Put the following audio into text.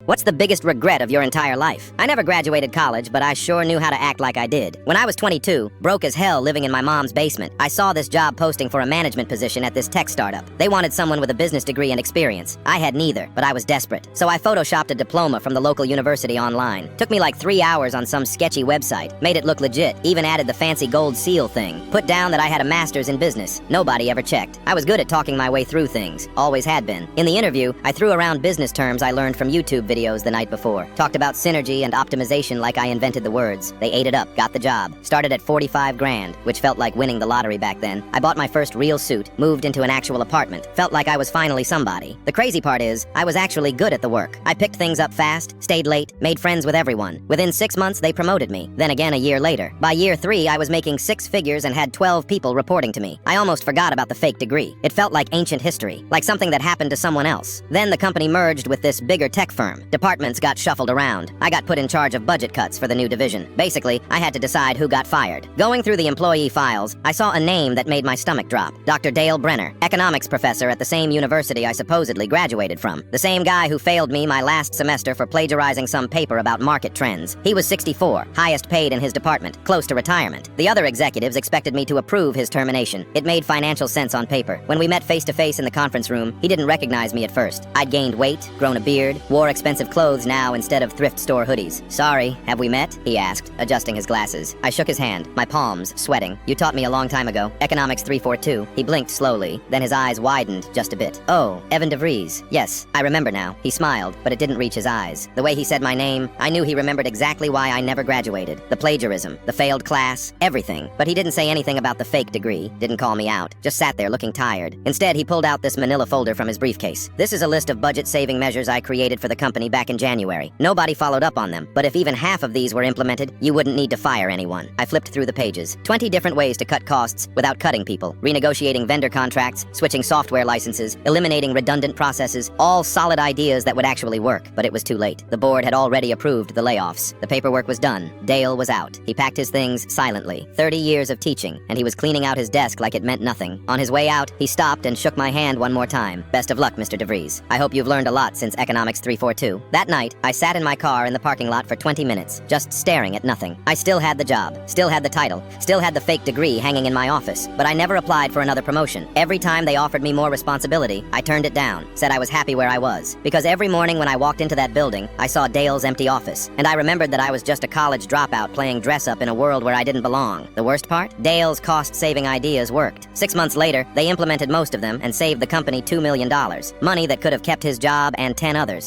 What's the biggest regret of your entire life? I never graduated college, but I sure knew how to act like I did. When I was 22, broke as hell living in my mom's basement, I saw this job posting for a management position at this tech startup. They wanted someone with a business degree and experience. I had neither, but I was desperate. So I photoshopped a diploma from the local university online. Took me like 3 hours on some sketchy website. Made it look legit. Even added the fancy gold seal thing. Put down that I had a master's in business. Nobody ever checked. I was good at talking my way through things. Always had been. In the interview, I threw around business terms I learned from YouTube videos the night before. Talked about synergy and optimization like I invented the words. They ate it up. Got the job. Started at 45 grand, which felt like winning the lottery back then. I bought my first real suit. Moved into an actual apartment. Felt like I was finally somebody. The crazy part is, I was actually good at the work. I picked things up fast, stayed late, made friends with everyone. Within 6 months, they promoted me. Then again a year later. By year 3, I was making 6 figures and had 12 people reporting to me. I almost forgot about the fake degree. It felt like ancient history, like something that happened to someone else. Then the company merged with this bigger tech firm. Departments got shuffled around. I got put in charge of budget cuts for the new division. Basically, I had to decide who got fired. Going through the employee files, I saw a name that made my stomach drop. Dr. Dale Brenner, economics professor at the same university I supposedly graduated from. The same guy who failed me my last semester for plagiarizing some paper about market trends. He was 64, highest paid in his department, close to retirement. The other executives expected me to approve his termination. It made financial sense on paper. When we met face-to-face in the conference room, he didn't recognize me at first. I'd gained weight, grown a beard, wore expensive clothes now instead of thrift store hoodies. "Sorry, have we met?" he asked, adjusting his glasses. I shook his hand, my palms sweating. "You taught me a long time ago. Economics 342. He blinked slowly, then his eyes widened just a bit. "Oh, Evan DeVries. Yes, I remember now." He smiled, but it didn't reach his eyes. The way he said my name, I knew he remembered exactly why I never graduated. The plagiarism, the failed class, everything. But he didn't say anything about the fake degree, didn't call me out, just sat there looking tired. Instead, he pulled out this manila folder from his briefcase. "This is a list of budget-saving measures I created for the company back in January. Nobody followed up on them, but if even half of these were implemented, you wouldn't need to fire anyone." I flipped through the pages. 20 different ways to cut costs without cutting people. Renegotiating vendor contracts, switching software licenses, eliminating redundant processes, all solid ideas that would actually work. But it was too late. The board had already approved the layoffs. The paperwork was done. Dale was out. He packed his things silently. 30 years of teaching, and he was cleaning out his desk like it meant nothing. On his way out, he stopped and shook my hand one more time. "Best of luck, Mr. DeVries. I hope you've learned a lot since Economics 342. That night, I sat in my car in the parking lot for 20 minutes, just staring at nothing. I still had the job, still had the title, still had the fake degree hanging in my office, but I never applied for another promotion. Every time they offered me more responsibility, I turned it down, said I was happy where I was. Because every morning when I walked into that building, I saw Dale's empty office, and I remembered that I was just a college dropout playing dress-up in a world where I didn't belong. The worst part? Dale's cost-saving ideas worked. 6 months later, they implemented most of them and saved the company $2 million. Money that could have kept his job and 10 others.